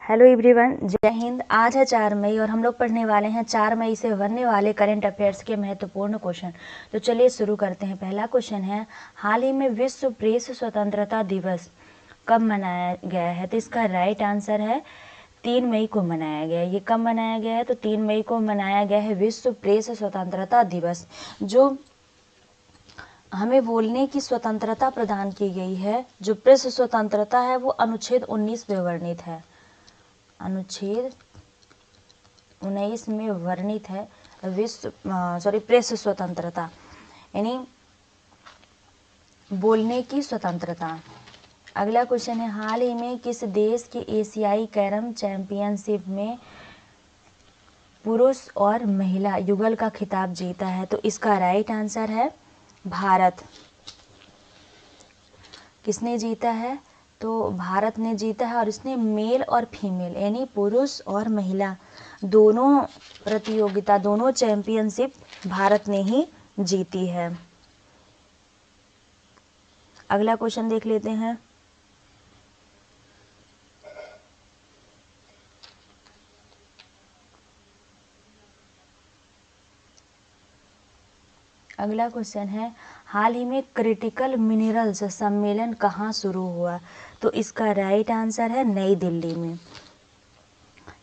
Hello everyone, जय हिंद। आज है 4 मई और हम लोग पढ़ने वाले हैं 4 मई से बनने वाले करंट अफेयर्स के महत्वपूर्ण क्वेश्चन। तो चलिए शुरू करते हैं। पहला क्वेश्चन है, हाल ही में विश्व प्रेस स्वतंत्रता दिवस कब मनाया गया है? तो इसका राइट आंसर है 3 मई को मनाया गया है। ये कब मनाया गया है? तो 3 मई को मनाया गया है विश्व प्रेस स्वतंत्रता दिवस। जो हमें बोलने की स्वतंत्रता प्रदान की गई है, जो प्रेस स्वतंत्रता है, वो अनुच्छेद 19 में वर्णित है। अनुच्छेद 19 में वर्णित है प्रेस स्वतंत्रता, यानी बोलने की स्वतंत्रता। अगला क्वेश्चन है, हाल ही में किस देश के एशियाई कैरम चैंपियनशिप में पुरुष और महिला युगल का खिताब जीता है? तो इसका राइट आंसर है भारत। किसने जीता है? तो भारत ने जीता है, और इसने मेल और फीमेल यानी पुरुष और महिला दोनों प्रतियोगिता, दोनों चैंपियनशिप भारत ने ही जीती है। अगला क्वेश्चन देख लेते हैं। अगला क्वेश्चन है, हाल ही में क्रिटिकल मिनरल्स सम्मेलन कहाँ शुरू हुआ? तो इसका राइट आंसर है नई दिल्ली में।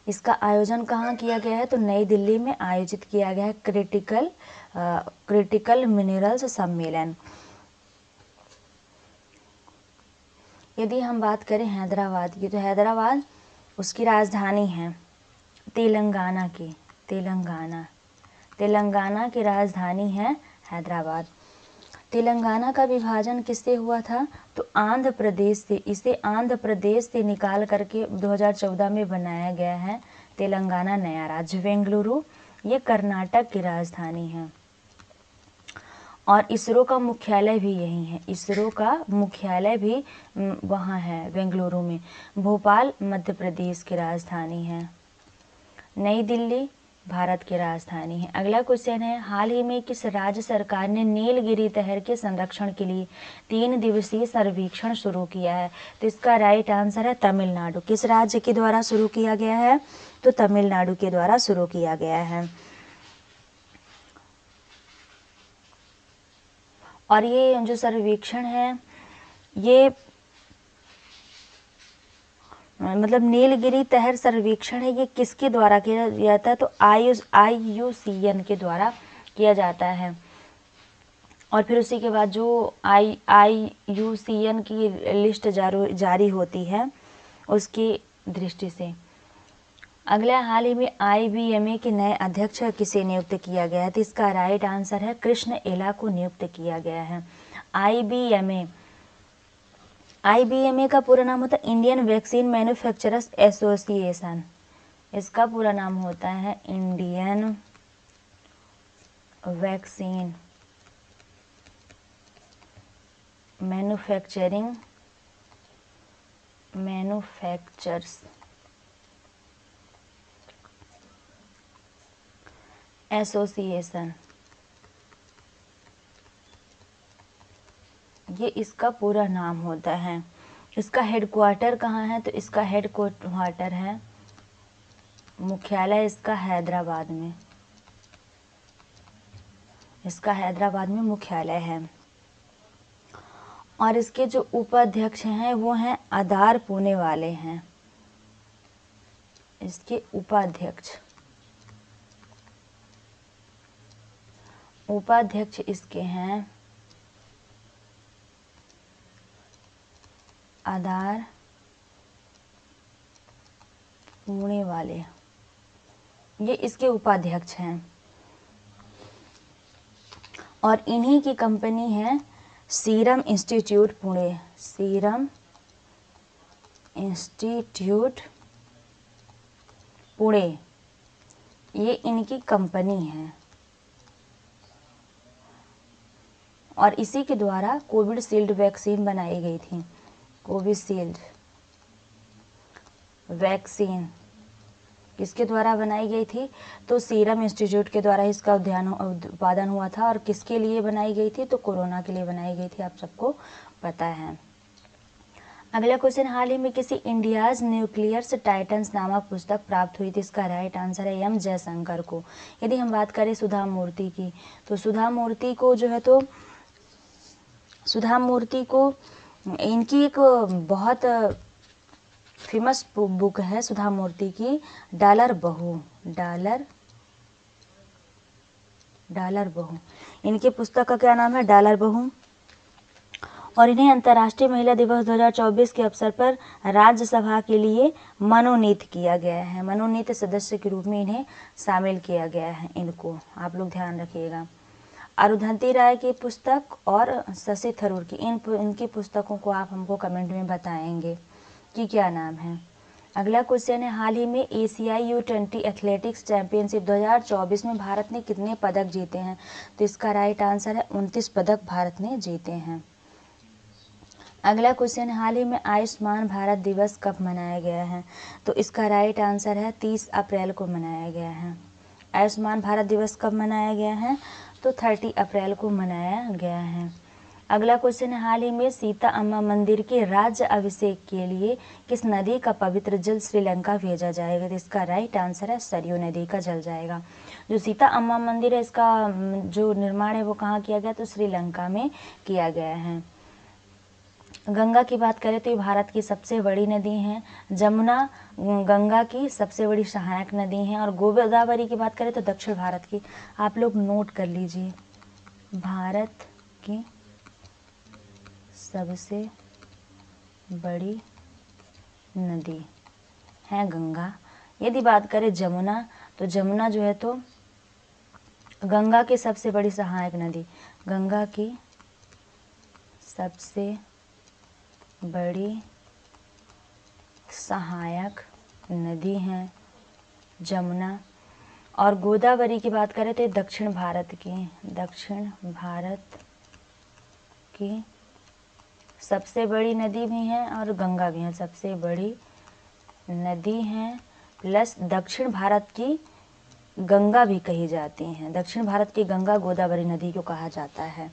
इसका आयोजन कहाँ किया गया है? तो नई दिल्ली में आयोजित किया गया है क्रिटिकल मिनरल्स सम्मेलन। यदि हम बात करें हैदराबाद की, तो हैदराबाद उसकी राजधानी है तेलंगाना की। तेलंगाना की राजधानी है हैदराबाद। तेलंगाना का विभाजन किससे हुआ था? तो आंध्र प्रदेश से। इसे आंध्र प्रदेश से निकाल करके 2014 में बनाया गया है तेलंगाना नया राज्य। बेंगलुरु ये कर्नाटक की राजधानी है, और इसरो का मुख्यालय भी यही है। इसरो का मुख्यालय भी वहाँ है बेंगलुरु में। भोपाल मध्य प्रदेश की राजधानी है। नई दिल्ली भारत की राजधानी है। अगला क्वेश्चन है, हाल ही में किस राज्य सरकार ने नीलगिरी तहर के संरक्षण के लिए 3 दिवसीय सर्वेक्षण शुरू किया है? तो इसका राइट आंसर है तमिलनाडु। किस राज्य के द्वारा शुरू किया गया है? तो तमिलनाडु के द्वारा शुरू किया गया है। और ये जो सर्वेक्षण है, ये मतलब नीलगिरी तहर सर्वेक्षण है, ये किसके द्वारा किया जाता है? तो IUCN के द्वारा किया जाता है। और फिर उसी के बाद जो IUCN की लिस्ट जारी होती है उसकी दृष्टि से। अगला, हाल ही में IBMA के नए अध्यक्ष किसे नियुक्त किया गया है? तो इसका राइट आंसर है कृष्ण एला को नियुक्त किया गया है। IBMA का पूरा नाम होता है इंडियन वैक्सीन मैन्युफैक्चरर्स एसोसिएशन। इसका पूरा नाम होता है इंडियन वैक्सीन मैन्युफैक्चरर्स एसोसिएशन, ये इसका पूरा नाम होता है। इसका हेडक्वार्टर कहाँ है? तो इसका हेडक्वार्टर है, मुख्यालय इसका हैदराबाद में। इसका हैदराबाद में मुख्यालय है। और इसके जो उपाध्यक्ष हैं वो हैं आधार पुणे वाले हैं। इसके उपाध्यक्ष इसके हैं आधार पुणे वाले, ये इसके उपाध्यक्ष हैं। और इन्हीं की कंपनी है serum institute Pune. Serum institute Pune, ये इनकी कंपनी है। और इसी के द्वारा कोविशील्ड वैक्सीन बनाई गई थी। कोविशील्ड वैक्सीन किसके द्वारा बनाई गई थी? तो सीरम इंस्टीट्यूट के द्वारा इसका उत्पादन हुआ था। और किसके लिए बनाई गई थी? तो कोरोना के लिए बनाई गई थी, आप सबको पता है। अगला क्वेश्चन, हाल ही में किसी इंडियाज न्यूक्लियर्स टाइटन्स नामक पुस्तक प्राप्त हुई थी? इसका राइट आंसर है एम जयशंकर को। यदि हम बात करें सुधा मूर्ति की, तो सुधा मूर्ति को जो है तो सुधा मूर्ति को इनकी एक बहुत फेमस बुक है सुधा मूर्ति की, डॉलर बहू। डॉलर बहू इनके पुस्तक का क्या नाम है? डॉलर बहू। और इन्हें अंतर्राष्ट्रीय महिला दिवस 2024 के अवसर पर राज्यसभा के लिए मनोनीत किया गया है। मनोनीत सदस्य के रूप में इन्हें शामिल किया गया है। इनको आप लोग ध्यान रखिएगा। अरुंधति राय की पुस्तक और शशि थरूर की, इनकी पुस्तकों को आप हमको कमेंट में बताएंगे कि क्या नाम है। अगला क्वेश्चन है, हाल ही में एशियाई U20 एथलेटिक्स चैंपियनशिप 2024 में भारत ने कितने पदक जीते हैं? तो इसका राइट आंसर है 29 पदक भारत ने जीते हैं। अगला क्वेश्चन, हाल ही में आयुष्मान भारत दिवस कब मनाया गया है? तो इसका राइट आंसर है 30 अप्रैल को मनाया गया है। आयुष्मान भारत दिवस कब मनाया गया है? तो 30 अप्रैल को मनाया गया है। अगला क्वेश्चन है, हाल ही में सीता अम्मा मंदिर के राज्य अभिषेक के लिए किस नदी का पवित्र जल श्रीलंका भेजा जाएगा? तो इसका राइट आंसर है सरयू नदी का जल जाएगा। जो सीता अम्मा मंदिर है, इसका जो निर्माण है वो कहाँ किया गया? तो श्रीलंका में किया गया है। गंगा की बात करें तो ये भारत की सबसे बड़ी नदी है। जमुना गंगा की सबसे बड़ी सहायक नदी है। और गोदावरी की बात करें तो दक्षिण भारत की। आप लोग नोट कर लीजिए, भारत की सबसे बड़ी नदी है गंगा। यदि बात करें जमुना, तो जमुना जो है तो गंगा की सबसे बड़ी सहायक नदी, गंगा की सबसे बड़ी सहायक नदी है जमुना। और गोदावरी की बात करें तो दक्षिण भारत की सबसे बड़ी नदी भी है और गंगा भी है, सबसे बड़ी नदी है। प्लस दक्षिण भारत की गंगा भी कही जाती है। दक्षिण भारत की गंगा गोदावरी नदी को कहा जाता है।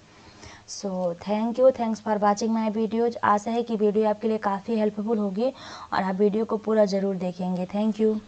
So thanks for watching my videos. आशा है कि वीडियो आपके लिए काफ़ी हेल्पफुल होगी और आप वीडियो को पूरा ज़रूर देखेंगे। Thank you.